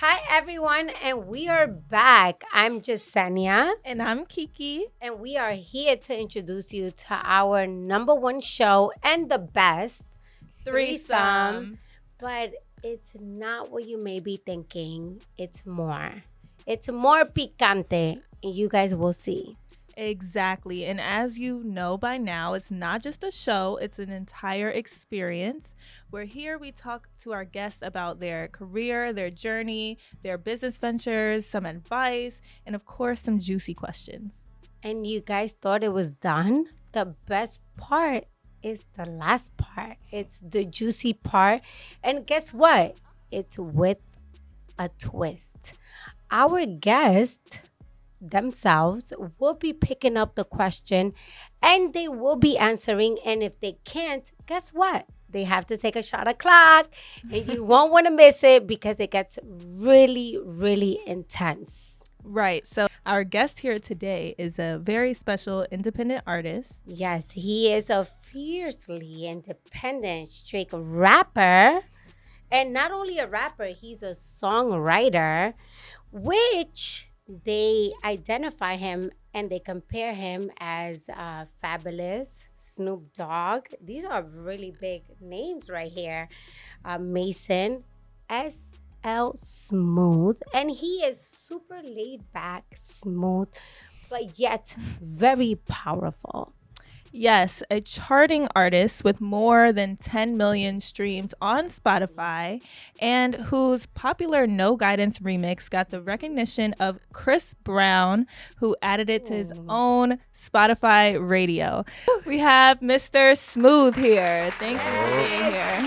Hi, everyone, and we are back. I'm Jasenia, And I'm Kiki. and we are here to introduce you to our number one show and the best threesome. Threesome. But it's not what you may be thinking, it's more. It's more picante, and you guys will see. Exactly. And as you know by now, it's not just a show, it's an entire experience. Where here we talk to our guests about their career, their journey, their business ventures, some advice, and of course, some juicy questions. And you guys thought it was done? The best part is the last part. It's the juicy part. And guess what? It's with a twist. Our guest themselves will be picking up the question and they will be answering. And if they can't, guess what? They have to take a shot of clock and you won't want to miss it because it gets really, really intense. Right. So, our guest here today is a very special independent artist. Yes, he is a fiercely independent straight rapper. And not only a rapper, he's a songwriter, which they identify him and they compare him as Fabulous, Snoop Dogg. These are really big names right here. Mason, SL Smooth. And he is super laid back, smooth, but yet very powerful. Yes, a charting artist with more than 10 million streams on Spotify and whose popular No Guidance remix got the recognition of Chris Brown, who added it to his own Spotify radio. We have Mr. Smooth here. Thank you for being here.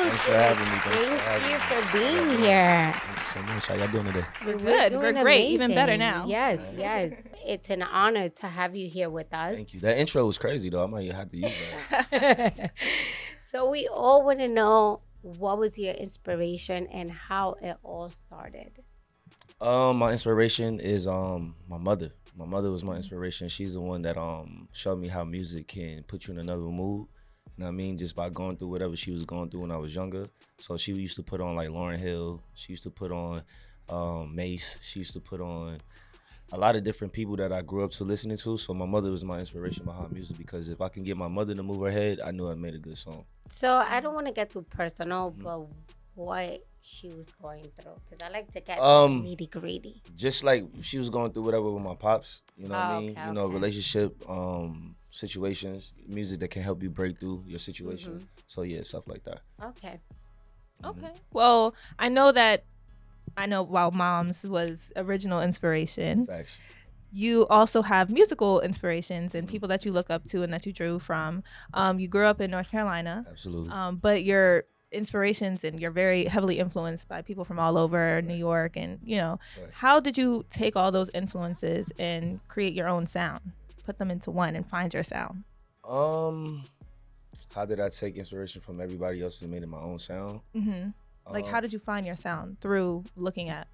Thanks for having me. Thank you for being here. Thank you so much. How y'all doing today? We're good. We're doing great. Even better amazing. now. Yes, yes. It's an honor to have you here with us. Thank you. That intro was crazy though. I might have to use that. So we all want to know what was your inspiration and how it all started. My inspiration is my mother. My mother was my inspiration. She's the one that showed me how music can put you in another mood. You know what I mean? Just by going through whatever she was going through when I was younger. So she used to put on like Lauryn Hill. She used to put on Mace. She used to put on a lot of different people that I grew up to listening to. So my mother was my inspiration behind music because if I can get my mother to move her head, I knew I made a good song. So I don't want to get too personal, but what she was going through, because I like to get nitty gritty. Just like she was going through whatever with my pops, you know what I mean? Okay, You know, okay. relationship, situations, music that can help you break through your situation. So yeah, stuff like that. Okay. Okay. Well, I know while Mom's was original inspiration, Facts. you also have musical inspirations and people that you look up to and that you drew from. You grew up in North Carolina, Absolutely. but your inspirations and you're very heavily influenced by people from all over New York. And, Right. how did you take all those influences and create your own sound, put them into one and find your sound? How did I take inspiration from everybody else and made it my own sound? Mm-hmm. Like, how did you find your sound? Through looking at,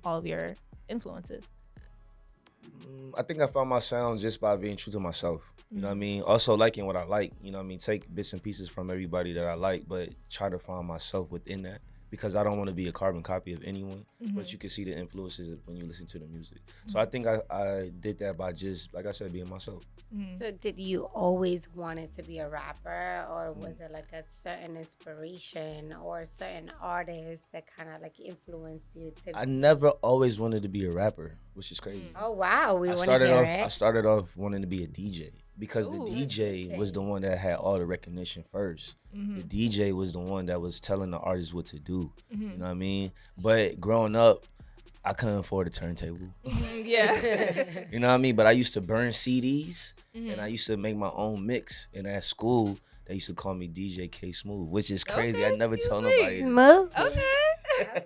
all of your influences. I think I found my sound just by being true to myself. You know what I mean? Also liking what I like. You know what I mean? Take bits and pieces from everybody that I like, but try to find myself within that because I don't want to be a carbon copy of anyone. But you can see the influences when you listen to the music. So I think I did that by just, like I said, being myself. So did you always wanted to be a rapper, or was it like a certain inspiration or a certain artist that kind of like influenced you to? I never always wanted to be a rapper, which is crazy. Oh wow, we I want to started hear off. it. I started off wanting to be a DJ because Ooh. the DJ was the one that had all the recognition first. The DJ was the one that was telling the artist what to do. You know what I mean? But growing up, I couldn't afford a turntable. Yeah. You know what I mean? But I used to burn CDs and I used to make my own mix. And at school, they used to call me DJ K Smooth, which is crazy. Okay, I never tell excuse nobody. Smooth. Okay.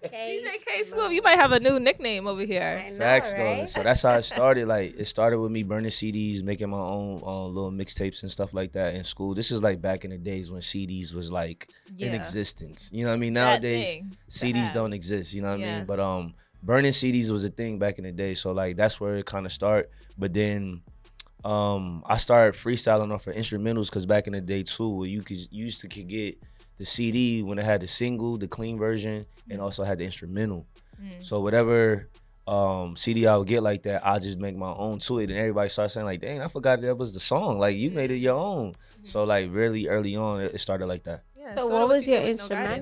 Okay, DJ K Smooth, you might have a new nickname over I here. know, Facts though. right? So that's how it started. Like it started with me burning CDs, making my own little mixtapes and stuff like that in school. This is like back in the days when CDs was like in Yeah. existence. You know what I mean? That Nowadays thing to CDs have. don't exist. You know what I Yeah. mean? But burning CDs was a thing back in the day. So like that's where it kind of started. But then I started freestyling off of instrumentals because back in the day too, you used to get the CD when it had the single, the clean version, and also had the instrumental. So whatever CD I would get like that, I'll just make my own to it, and everybody starts saying like, "Dang, I forgot that was the song. Like you made it your own." So like really early on, it started like that. Yeah, So sorta what was you your did with No Guidance.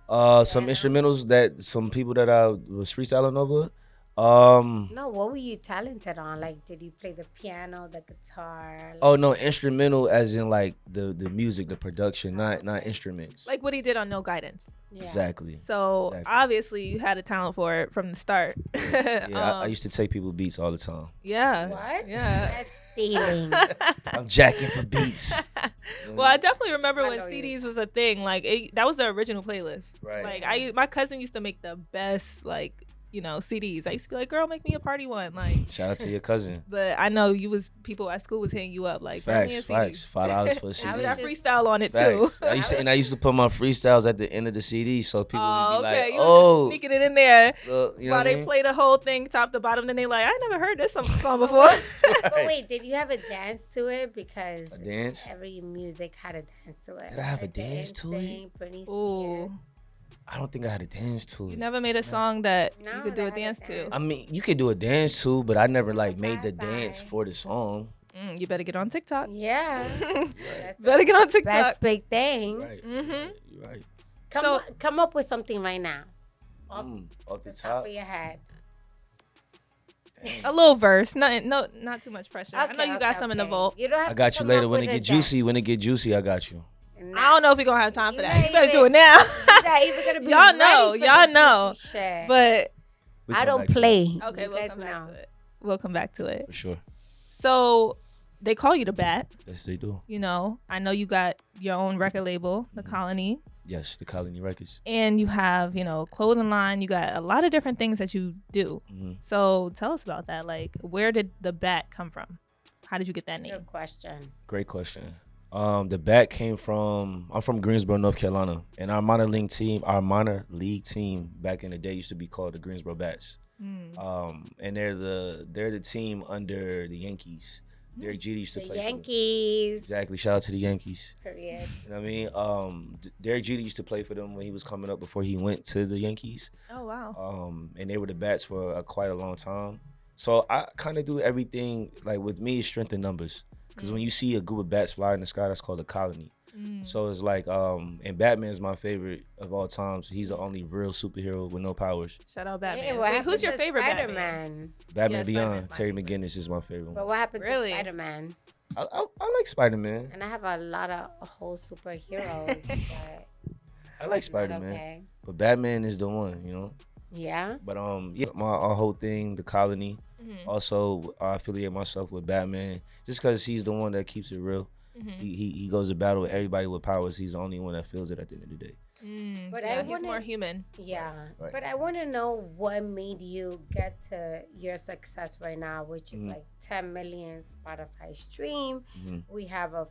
instrumental? Some Piano? instrumentals that some people that I was freestyling over. No, what were you talented on? Like, did you play the piano, the guitar? Oh no, instrumental as in like the music, the production, not instruments. Like what he did on No Guidance. Yeah. Exactly. So Exactly. obviously you had a talent for it from the start. Yeah, I used to take people beats all the time. Yeah. What? Yeah. That's stealing. I'm jacking for beats. Well, I definitely remember I when know you. CDs was a thing. Like that was the original playlist. Right. Like my cousin used to make the best like CDs. I used to be like, girl, make me a party one. Like, Shout out to your cousin. but I know people at school was hitting you up like, "Bring me a Facts. CD." $5 for a I CD. was That just- freestyle on it Facts. too. I used to put my freestyles at the end of the CD, so people would be Okay, like, you were "Oh, just sneaking it in there you know while what I they mean?" play the whole thing top to bottom. Then they like, I never heard this song before. But wait, did you have a dance to it? Because A dance? every music had a dance to it. Did I have a Like the dance to it? NSYNC, Britney Spears. Ooh, I don't think I had a dance to you it. never made a song that you No, could do a that had a dance to. dance. I mean, you could do a dance to, but I never like made the Bye-bye. dance for the song. You better get on TikTok. Yeah. That's the Better get on TikTok. best big thing. Right. Mhm. You're right. Come up with something right now. Off Off the the top top. of your head. A little verse, not too much pressure. I know you got some in the okay. vault. You don't have I to got you come later up when it with a get juicy. When it get juicy, I got you. dance. I don't know if we're gonna have time for You're that. not You better do even- it now. You're not even gonna be Y'all know, ready for y'all the know. juicy shit. But We I come don't back to play. okay, You we'll guys come back know. to it. We'll come back to it. that, for sure. So they call you the Bat. Yes, they do. I know you got your own record label, The Colony, Yes, the Colony Records. and you have clothing line. You got a lot of different things that you do. Mhm. So tell us about that. Like, where did the Bat come from? How did you get that name? Good question. Great question. The bat came from, I'm from Greensboro, North Carolina, and our minor league team back in the day used to be called the Greensboro Bats. And they're the team under the Yankees. Derek Jeter used to The play for them. Yankees. Exactly. Shout out to the Yankees. Period. You know what I mean? Derek Jeter used to play for them when he was coming up before he went to the Yankees. Oh wow. And they were the Bats for quite a long time. So I kind of do everything, like with me, strength in numbers. Because when you see a group of bats fly in the sky, that's called a colony. So it's like, and Batman's my favorite of all time. So he's the only real superhero with no powers. Shout out Hey, Batman. what Wait, who's happened your to favorite Batman? Spider-Man? Batman Yes, Beyond, Batman, Terry Batman. McGinnis is my favorite But one. what happened Really? to Spider-Man? I like Spider-Man. And I have a lot of whole superheroes. but I like not Spider-Man. okay. But Batman is the one, you know? Yeah. But yeah, our whole thing, the colony. Also, I affiliate myself with Batman just because he's the one that keeps it real. He goes to battle with everybody with powers. He's the only one that feels it at the end of the day. But Yeah, I he's wanna- more human. Yeah. Right. But I want to know what made you get to your success right now, which is like 10 million Spotify stream. We have a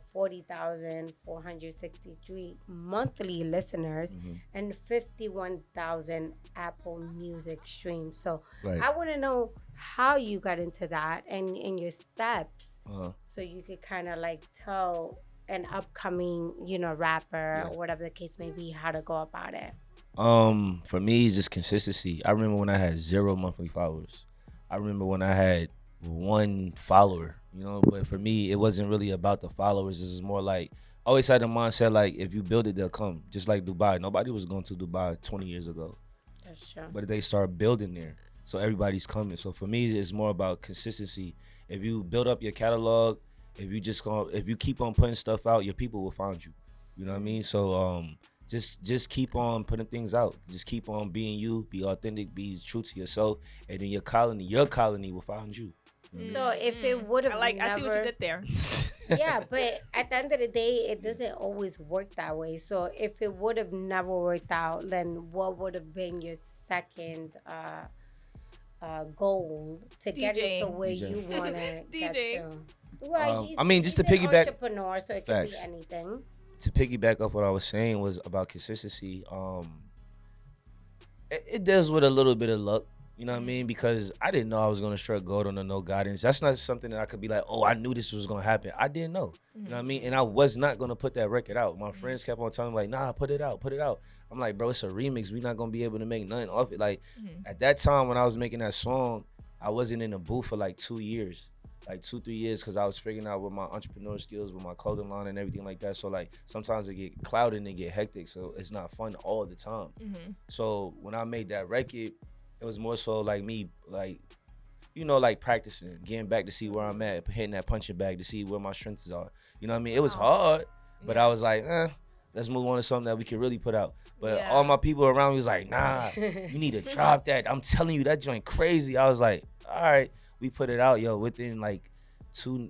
40,463 monthly listeners and 51,000 Apple Music streams. So Right. I want to know how you got into that and your steps, Uh-huh. so you could kind of like tell an upcoming, rapper or whatever the case may be, how to go about it. For me, it's just consistency. I remember when I had 0 monthly followers. I remember when I had 1 follower, but for me, it wasn't really about the followers. This is more like, I always had the mindset, like, if you build it, they'll come. Just like Dubai. Nobody was going to Dubai 20 years ago, That's true. but they start building there. So everybody's coming. So for me, it's more about consistency. If you build up your catalog, if you keep on putting stuff out, your people will find you. You know what I mean? So just keep on putting things out. Just keep on being you, be authentic, be true to yourself, and then your colony will find you. So if it would have I see what you did there. yeah, but at the end of the day, it doesn't always work that way. So if it would have never worked out, then what would have been your second goal to get it to DJing. where you want to get DJing. to? Well, I mean, just he's to an piggyback- entrepreneur, so it could be Facts. anything. To piggyback off what I was saying was about consistency. It deals with a little bit of luck. You know what I mean? Because I didn't know I was gonna strike gold on the no guidance. That's not something that I could be like, oh, I knew this was gonna happen. I didn't know. You know what I mean? And I was not gonna put that record out. My friends kept on telling me like, nah, put it out, put it out. I'm like, bro, it's a remix. We not gonna be able to make nothing off it. Like at that time when I was making that song, I wasn't in the booth for like 2 years. Like 2-3 years, because I was figuring out with my entrepreneur skills, with my clothing line and everything like that. So like sometimes it get clouded and it get hectic, so it's not fun all the time. So when I made that record, it was more so like me, like, you know, like practicing, getting back to see where I'm at, hitting that punching bag to see where my strengths are. You know what I mean? It was hard, but I was like, let's move on to something that we can really put out. But all my people around me was like, nah, you need to drop that. I'm telling you, that joint crazy. I was like, all right, we put it out, yo. Within 2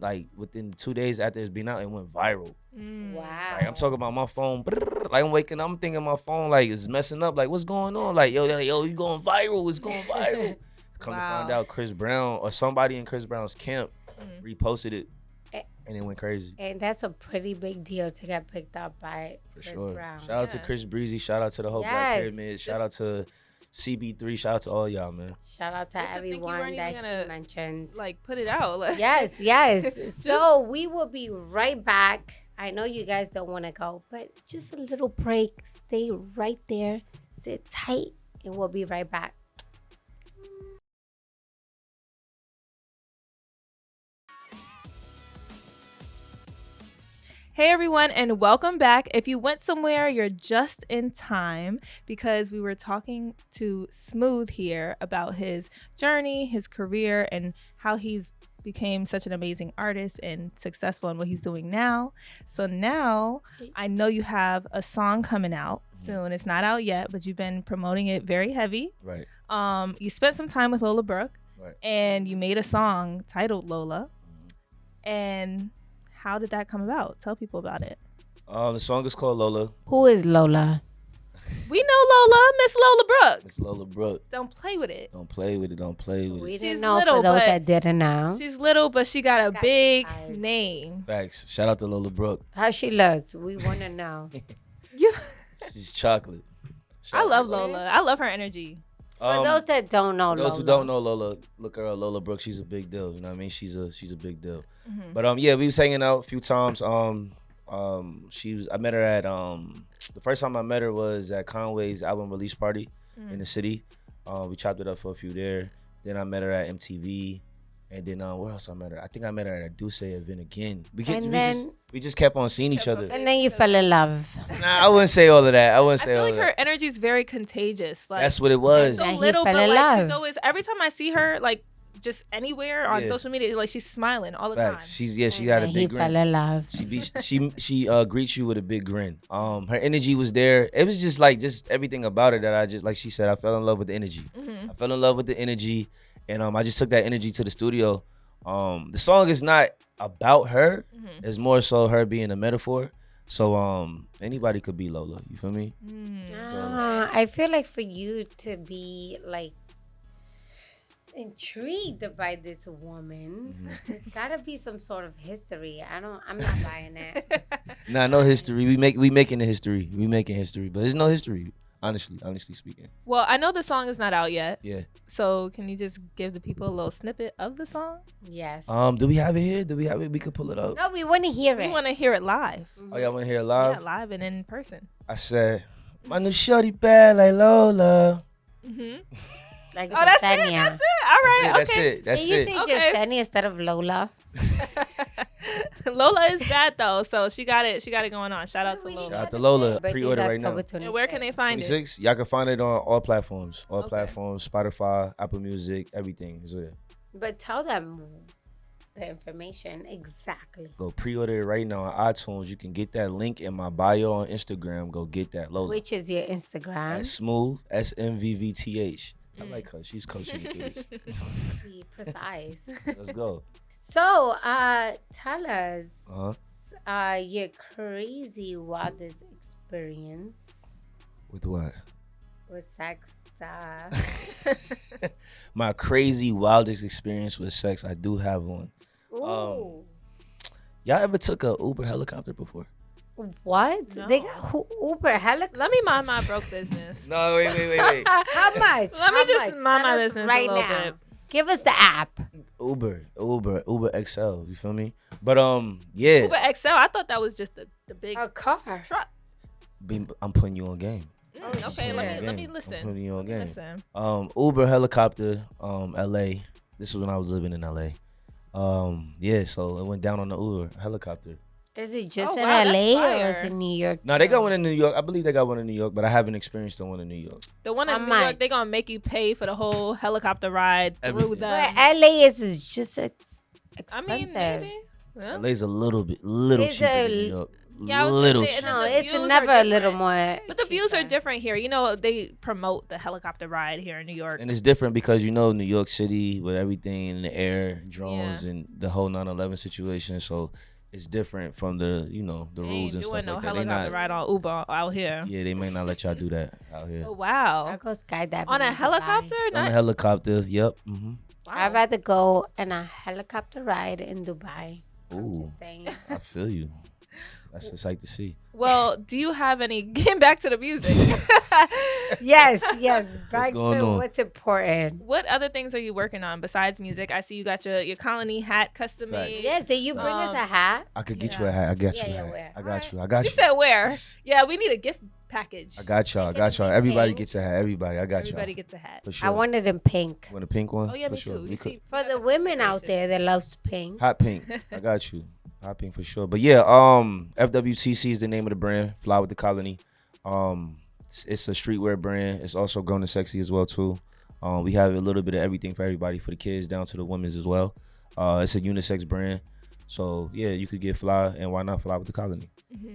days after it's been out, it went viral. Wow. Like I'm talking about my phone, like I'm waking up, I'm thinking my phone like is messing up. Like what's going on? Like yo, you going viral? It's going viral. Come to find out, Chris Brown or somebody in Chris Brown's camp reposted it, and it went crazy. And that's a pretty big deal to get picked up by For Chris sure. Brown. Shout out to Chris Breezy. Shout out to the whole Black Pyramid. Shout out to CB3. Shout out to all y'all, man. Shout out to everyone that he mentioned. Like put it out. Like. Yes. So we will be right back. I know you guys don't want to go, but just a little break. Stay right there. Sit tight, and we'll be right back. Hey everyone, and welcome back. If you went somewhere, you're just in time because we were talking to Smvvth here about his journey, his career, and how he's became such an amazing artist and successful in what he's doing now. So now I know you have a song coming out soon. It's not out yet, but you've been promoting it very heavy. Right. You spent some time with Lola Brooke, Right. and you made a song titled Lola. And how did that come about? Tell people about it. The song is called Lola. Who is Lola? We know Lola, Miss Lola Brooke. It's Lola Brooke. Don't play with it. Don't play with it. Don't play with We it. didn't She's know little, for those but- that didn't know. She's little, but she got a big eyes. name. Facts. Shout out to Lola Brooke. How she looks, we want to know. You, She's chocolate. I love Lola. I love her energy. For those that don't know Lola. Those who don't know Lola, look her up. Lola Brooke. She's a big deal. You know what I mean? She's a big deal. But yeah, we was hanging out a few times. I met her at the first time I met her was at Conway's album release party in the city. We chopped it up for a few there. Then I met her at MTV. And then where else I met her? I think I met her at a Duce event again. We just kept on seeing each other. And then you fell in love. Nah, I wouldn't say all of that. I feel like her energy is very contagious. Like, That's what it was. so Yeah, he little, fell but in like love. she's always. Every time I see her, like just anywhere on Yeah. social media, like she's smiling all the Facts. time. She got a And big he grin. fell in love. She greets you with a big grin. Her energy was there. It was just everything about it that I just, like she said, I fell in love with the energy. I fell in love with the energy, and I just took that energy to the studio. The song is not about her. It's more so her being a metaphor. So anybody could be Lola. You feel me? I feel like for you to be like intrigued by this woman, there's gotta be some sort of history. I'm not buying it. Nah, no history. We making the history. We making history, but there's no history. Honestly speaking. Well, I know the song is not out yet. Yeah. So can you just give the people a little snippet of the song? Yes. Do we have it here? Do we have it? We could pull it up. No, we want to hear We it. want to hear it live. Oh, y'all want to hear it live? Yeah, live and in person. I said, my new shorty bad like Lola. Like Oh, that's it. Yesenia. That's it. All right. That's okay. it. That's Can you it. say Okay. Yesenia instead of Lola? Lola is bad though, so she got it. She got it going on. Shout out to We Lola. Shout out to Lola. Birthday's Pre-order right now. October And where can they find it? 26. Y'all can find it on all platforms. All Okay. platforms. Spotify, Apple Music, everything is there. But tell them the information exactly. Go pre-order it right now on iTunes. You can get that link in my bio on Instagram. Go get that Lola. Which is your Instagram? That's Smvvth. Smvvth. I like her. She's coaching the kids. Be precise. Let's go. So, tell us Uh-huh. your crazy wildest experience With what? with sex stuff. My crazy wildest experience with sex. I do have one. Ooh. Y'all ever took a Uber helicopter before? What? No. They got Uber helicopter. Let me mind my broke business. No, wait. How much? Let me How just much? mind my Tell us business right a little now. bit. Give us the app. Uber XL. You feel me? But yeah. Uber XL. I thought that was just the big A car. truck. I'm putting you on game. Okay, shit. let me I'm listen. putting you on game. Listen. Uber helicopter, LA. This was when I was living in LA. Yeah, so it went down on the Uber helicopter. Is it just Oh, in wow, that's LA or fire. is it New York? No, they got too? one in New York. I believe they got one in New York, but I haven't experienced the one in New York. The one in How New York, much? they gonna make you pay for the whole helicopter ride through Everything. them. But LA is just I expensive. mean, maybe. Yeah. LA's a little It's cheaper a than New York. Yeah, I was gonna Little say, and cheaper. No, the it's views are never a little different. more. But the views are cheaper. different here. You know, they promote the helicopter ride here in New York. And it's different because New York City with everything in the air, drones, Yeah. and the whole 9/11 situation. So it's different from the the They rules ain't and stuff doing no like that. They helicopter not, ride on Uber out here. yeah, they may not let y'all do that out here. Oh, I wow. go skydiving On a in Dubai. helicopter? On a Not, helicopter, yep. Mm-hmm. I'd wow. rather go on a helicopter ride in Dubai. I'm Ooh, just saying. I feel you. That's a sight to see. Well, do you have any? Getting back to the music. Yes. Back going to on? what's important. What other things are you working on besides music? I see you got your colony hat custom made. Facts. Yes, did you bring us a hat? I could get Yeah. you a hat. I got Yeah, you a yeah, hat. where? I got Alright. you. I got She you. said where? Yeah, we need a gift package. I got y'all. I Make it got y'all. big Everybody pink. gets a hat. Everybody. I got y'all. Everybody gets a hat. For sure. I want it in pink. You want a pink one? Oh yeah, For me sure. too. We You could- see, For the women out there that loves pink. Hot pink. I got you. Hot pink for sure. But yeah, FWTC is the name of the brand. Fly with the Colony. It's a streetwear brand. It's also grown and sexy as well too. We have a little bit of everything for everybody, for the kids down to the women's as well. It's a unisex brand. So yeah, you could get fly, and why not fly with the Colony?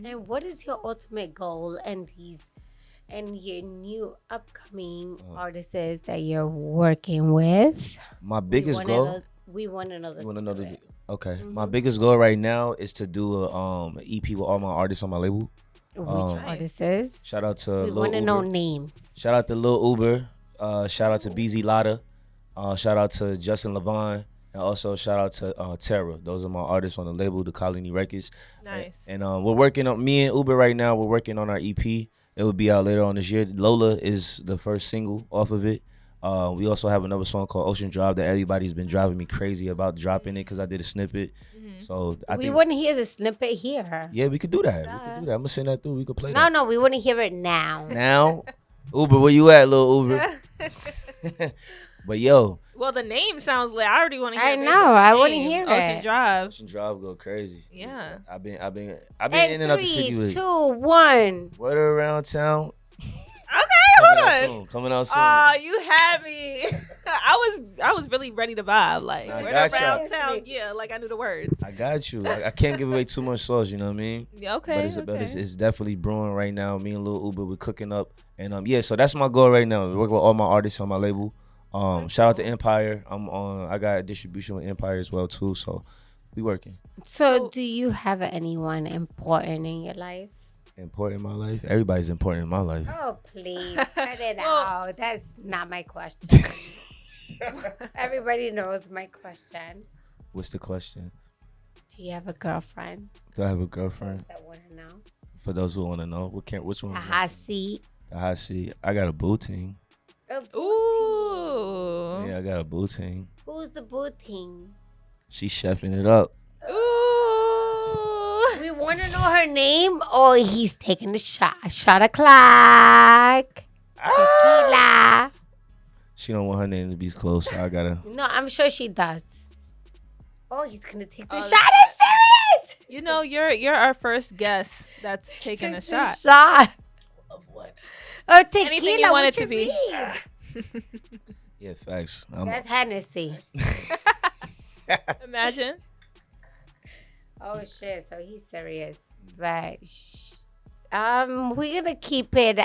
And what is your ultimate goal and your new upcoming artists that you're working with? My biggest goal. We want to know the You want to know secret. Okay. My biggest goal right now is to do a EP with all my artists on my label. Which Nice. artists is? Shout out to We Lil want to Uber. know names. Shout out to Lil Uber. Shout out to BZ Lotta. Shout out to Justin Levine. And also shout out to Terra. Those are my artists on the label, the Colony Records. nice. And we're working on, me and Uber right now, we're working on our EP. It will be out later on this year. Lola is the first single off of it. We also have another song called Ocean Drive that everybody's been driving me crazy about dropping it because I did a snippet. So I We think, want to hear the snippet here. yeah, we could do that. We could do that. I'm gonna send that through. We could play No, that. no, we want to hear it now. Now, Uber, where you at, little Uber? But yo, Well, the name sounds like I already want to hear. I the know, I wanna name, hear Ocean it. Drive. Ocean Drive go crazy. Yeah. I've been in And and out the city 3, with 2, 1. word around town. Okay, hold on. Coming out soon. Oh, you had me. I was really ready to vibe. Like Nah, I right got around y'all. town. Yeah, like I knew the words. I got you. I can't give away too much sauce. You know what I mean? Yeah, okay. But it's definitely brewing right now. Me and Lil Uber, we're cooking up, and yeah. So that's my goal right now. Work with all my artists on my label. Shout out to Empire. I got distribution with Empire as well too. So we working. So, do you have anyone important in your life? Important in my life. Everybody's important in my life. Oh, please. Cut it Well- out. That's not my question. Everybody knows my question. What's the question? Do you have a girlfriend? Do I have a girlfriend? That want to know. For those who want to know, which one? A hot seat. The hot seat. I got a boo team. A booty. Ooh. Yeah, I got a boo team. Who's the booty? She's chefing it up. Ooh. We want to know her name. Oh, he's taking a shot. A shot o'clock. Tequila. She don't want her name to be close, so I gotta. No, I'm sure she does. Oh, he's gonna take the Oh, shot. Is serious? You know, you're our first guest that's taking a Take shot. the shot. Of what? Oh, tequila. Anything you want what it to be. mean? Yeah, facts. That's Hennessy. Imagine. Oh shit! So he's serious, but we're gonna keep it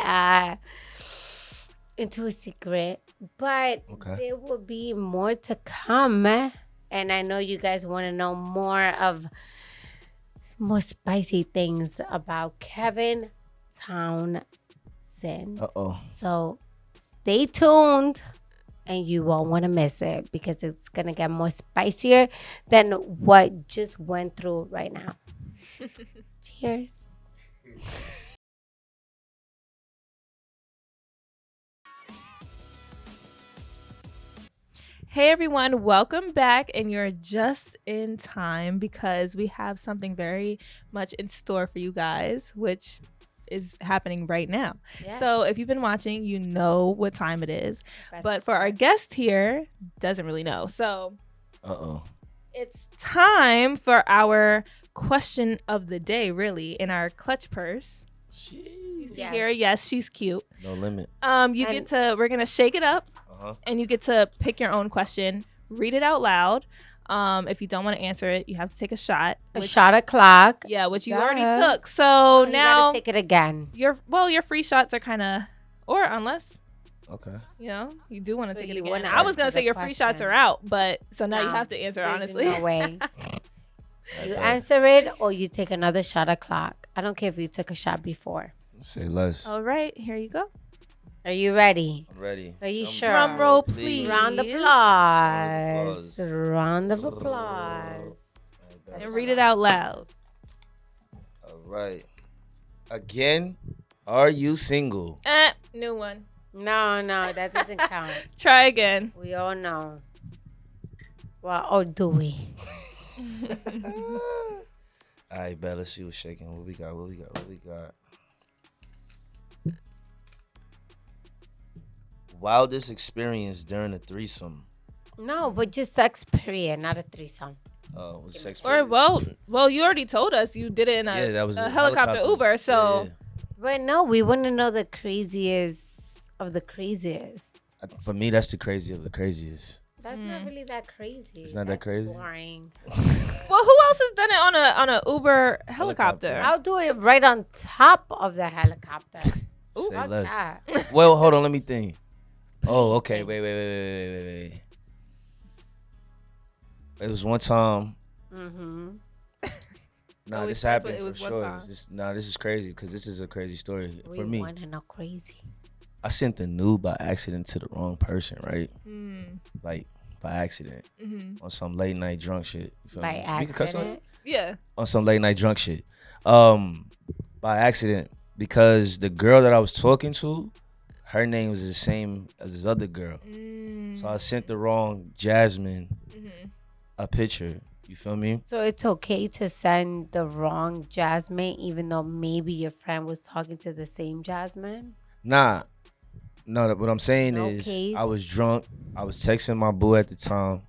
into a secret. But Okay. there will be more to come, and I know you guys want to know more spicy things about Kevin Townsend. Uh-oh. So stay tuned. And you won't want to miss it because it's going to get more spicier than what just went through right now. Cheers. Hey everyone, welcome back, and you're just in time because we have something very much in store for you guys, which is happening right now. Yeah. So if you've been watching, you know what time it is. But for our guest here, doesn't really know. So it's time for our question of the day, really, in our clutch purse. You see here, yes, she's cute. No limit. We're gonna shake it up. And you get to pick your own question, read it out loud. If you don't want to answer it, you have to take a shot. A shot o'clock. Yeah, which you already took. So you now gotta take it again. your free shots are kind of, or unless you do want to take it again. I was gonna say your free shots are out, but so now you have to answer honestly. No way. You answer it or you take another shot o'clock. I don't care if you took a shot before. Say less. All right, here you go. Are you ready? I'm ready. Are you sure? Drum roll, please. Round of applause. Round of applause. And read it out loud. All right. Again, are you single? New one. No, that doesn't count. Try again. We all know. Well, or do we? All right, bet. Let's see what's shaking. What we got? Wildest experience during a threesome? No, but just sex period, not a threesome. Oh, was sex Or period? well, you already told us you did it in that was a helicopter Uber, so. Yeah. But no, we want to know the craziest of the craziest. For me, that's the crazy of the craziest. That's not really that crazy. It's not that crazy? Boring. Well, who else has done it on a Uber helicopter? I'll do it right on top of the helicopter. Say Fuck less. that. Well, hold on. Let me think. Oh, okay. Wait. It was one time. Mm-hmm. Nah, this happened for sure. This is crazy because this is a crazy story for me. We want to know crazy. I sent the nude by accident to the wrong person, right? Like by accident on some late night drunk shit. You feel By me? We can cuss on accident? it? Yeah. On some late night drunk shit. By accident because the girl that I was talking to, her name was the same as this other girl. So I sent the wrong Jasmine a picture. You feel me? So it's okay to send the wrong Jasmine even though maybe your friend was talking to the same Jasmine? Nah. No, what I'm saying No is case? I was drunk. I was texting my boo at the time.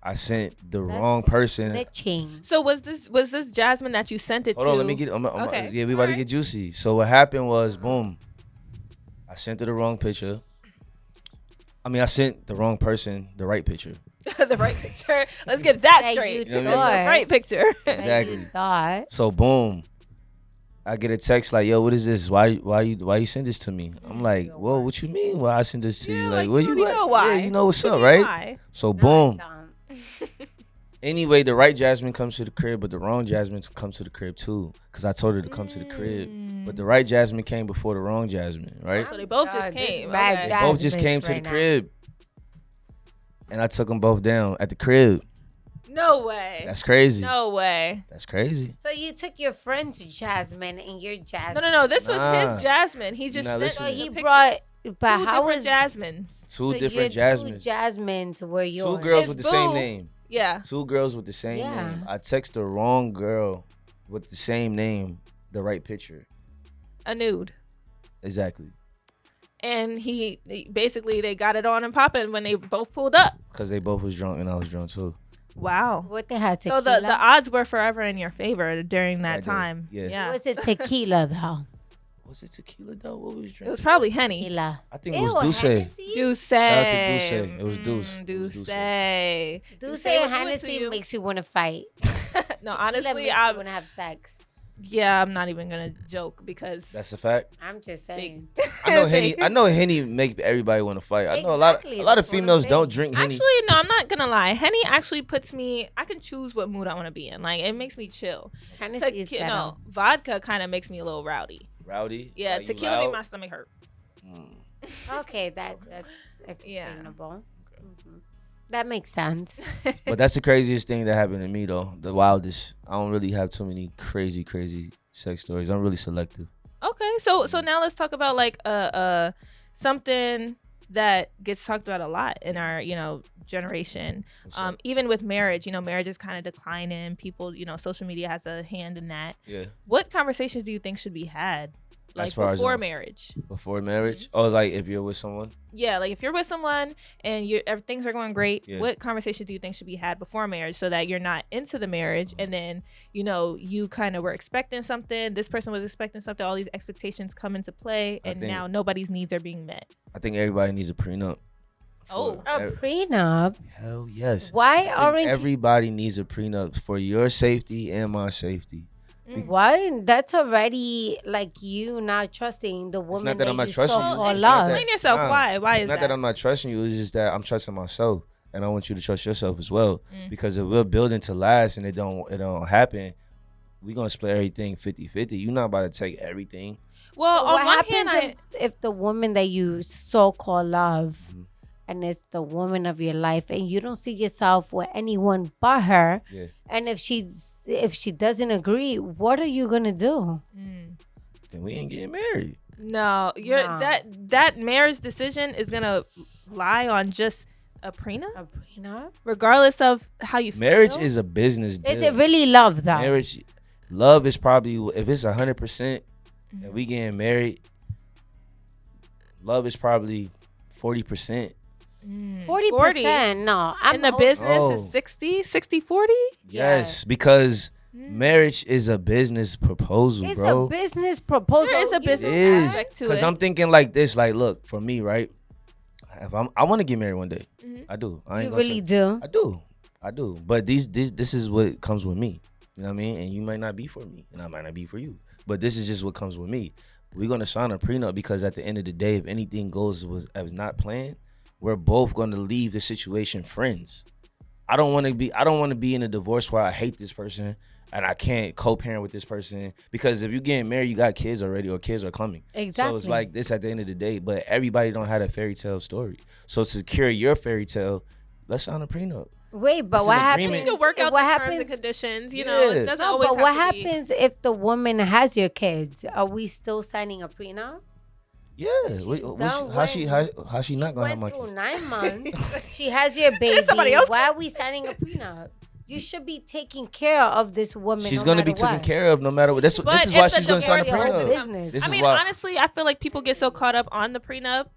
I sent the wrong person. Snitching. So was this Jasmine that you sent it Hold to? on, let me get. Okay. Yeah, we about to get juicy. So what happened was, boom. I sent her the wrong picture. I sent the wrong person the right picture. The right picture. Let's get that That straight. you The thought. right picture. Exactly. You thought. So boom, I get a text like, "Yo, what is this? Why you send this to me?" I'm like, "Whoa, what you mean? Why I send this to you? Like, where you already at? know why. Yeah, you know what's You up, know right?" why. So No, I boom. don't. Anyway, the right Jasmine comes to the crib, but the wrong Jasmine comes to the crib too. Cause I told her to come to the crib, but the right Jasmine came before the wrong Jasmine, right? So they both just God, this came. bad Okay. Jasmine. Both just came to the right now. crib, and I took them both down at the crib. No way. That's crazy. No way. That's crazy. So you took your friend's Jasmine and your Jasmine. No. This was Nah. his Jasmine. He just Nah, sent listen. So the he picture. brought. But two how different was Jasmines. Two so different your Jasmines. Two Jasmines were yours. Two girls His with the same boo. name. Yeah. Two girls with the same Yeah. name. I text the wrong girl with the same name, the right picture. A nude. Exactly. And he basically they got it on and popping when they both pulled up. Because they both was drunk and I was drunk too. Wow. What they had So tequila? the odds were forever in your favor during that Right there. time. Yeah. Was it tequila though? Was it tequila though? What was It was drinking? probably Henny. Tequila. I think it was Douce. Hennessy? Douce. Shout out to Douce. It was Douce. It was Douce. Douce. Douce will and do it to Hennessy you. makes you want to fight. No, Tequila honestly, makes you I'm want to have sex. I'm not even gonna joke because That's a fact. I'm just saying. I know Henny make everybody want to fight. I know Exactly, a lot of that's what I'm females don't saying. drink Henny. Actually, no, I'm not gonna lie. Henny actually puts me. I can choose what mood I want to be in. Like it makes me chill. Hennessy is better. No, vodka kind of makes me a little rowdy. Rowdy? Yeah, Like you tequila loud? made my stomach hurt. Okay, that's Yeah. explainable. Mhm. That makes sense. But that's the craziest thing that happened to me though. The wildest. I don't really have too many crazy sex stories. I'm really selective. Okay, so now let's talk about like something that gets talked about a lot in our generation. Even with marriage, marriage is kind of declining. People, social media has a hand in that. Yeah. What conversations do you think should be had, like As far as, before marriage? Before marriage? Oh, like if you're with someone? Yeah, like if you're with someone and things are going great, Yeah. what conversations do you think should be had before marriage so that you're not into the marriage and then, you kind of were expecting something, this person was expecting something, all these expectations come into play, and now nobody's needs are being met. I think everybody needs a prenup. Oh. A prenup? Hell yes. Why aren't everybody needs a prenup for your safety and my safety. Why? That's already like you not trusting the woman not that I'm not you trusting you. so-called It's love. Explain yourself. Nah, Why is It's not that I'm not trusting you. It's just that I'm trusting myself, and I want you to trust yourself as well. Because if we're building to last and it don't happen, we're gonna split everything 50-50. You're not about to take everything. But Well, on what one happens hand, if the woman that you so-called love and it's the woman of your life and you don't see yourself with anyone but her, Yeah. and if she doesn't agree, what are you gonna do? Then we ain't getting married. No, Nah. that marriage decision is gonna lie on just a prenup, A prenup? regardless of how you Marriage feel. is a business deal. Is it really love though? Marriage, love is probably, if it's 100% and we getting married, love is probably 40%. 40%? No, I'm in the old- business Oh. is 60-40. Yes, because marriage is a business proposal, It's bro. a business proposal. There is a You It business know is. that? aspect to Because it. I'm thinking like this, like, look, for me, right? If I want to get married one day. I do. I ain't You gonna really say- do. I do. But this is what comes with me. You know what I mean? And you might not be for me, and I might not be for you. But this is just what comes with me. We're gonna sign a prenup because at the end of the day, if anything goes as not planned, we're both gonna leave the situation friends. I don't want to be in a divorce where I hate this person and I can't co-parent with this person, because if you're getting married, you got kids already or kids are coming. Exactly. So it's like this at the end of the day. But everybody don't have a fairy tale story. So to secure your fairy tale, let's sign a prenup. Wait, but It's what an happens? agreement. You can work out what the happens? terms and conditions. You Yeah. know, it doesn't No, always but what have to be. happens if the woman has your kids? Are we still signing a prenup? Yeah. done How she not gonna have Went my through kids? 9 months. She has your baby. Somebody else. Why are we signing a prenup? You should be taking care of this woman. She's no gonna matter be taken what. care of no matter what. This But is why if the she's gonna sign a divorce- prenup. business. This I is mean, why. honestly, I feel like people get so caught up on the prenup,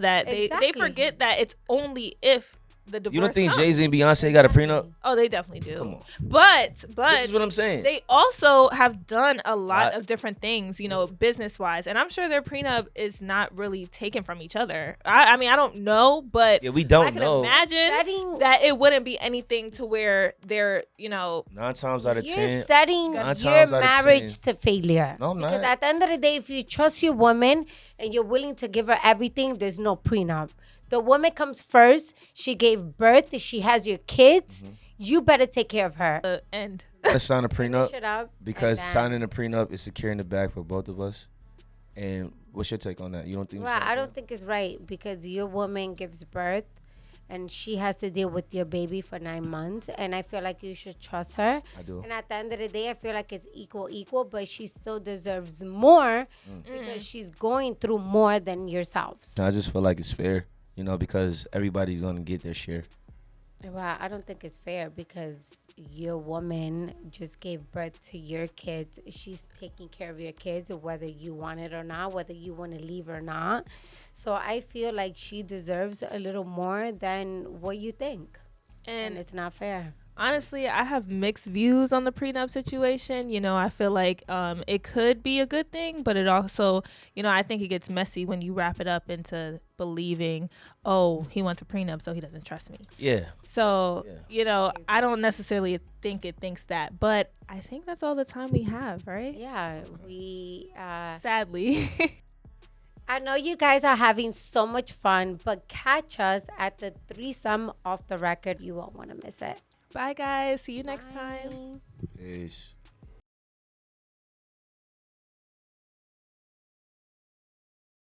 that they Exactly. forget that it's only if the divorce. You don't think comes. Jay-Z and Beyonce got a prenup? Oh, they definitely do. Come on. But This is what I'm saying. they also have done a lot I- of different things, business wise, and I'm sure their prenup is not really taken from each other. I mean, I don't know, but Yeah, we don't I can know. imagine Setting- that it wouldn't be anything to where they're, 9 times out of You're 10. setting 9 your times out of marriage 10. to failure. No, I'm because not. at the end of the day, if you trust your woman and you're willing to give her everything, there's no prenup. The woman comes first. She gave birth. She has your kids. Mm-hmm. You better take care of her. end. Let's sign a prenup Shut up. because And then- signing a prenup is securing the bag for both of us. And what's your take on that? You don't think? Well, I don't think it's right because your woman gives birth and she has to deal with your baby for 9 months. And I feel like you should trust her. I do. And at the end of the day, I feel like it's equal, but she still deserves more Mm. because she's going through more than yourselves. I just feel like it's fair, because everybody's gonna get their share. Well, I don't think it's fair because your woman just gave birth to your kids. She's taking care of your kids, whether you want it or not, whether you want to leave or not. So I feel like she deserves a little more than what you think. And And it's not fair. honestly, I have mixed views on the prenup situation. I feel like it could be a good thing, but it also, I think it gets messy when you wrap it up into believing, oh, he wants a prenup, so he doesn't trust me. Yeah. So, I don't necessarily think it thinks that, but I think that's all the time we have, right? Yeah, we... Sadly. I know you guys are having so much fun, but catch us at the threesome off the record. You won't want to miss it. Bye, guys. See you next time. Bye. Peace.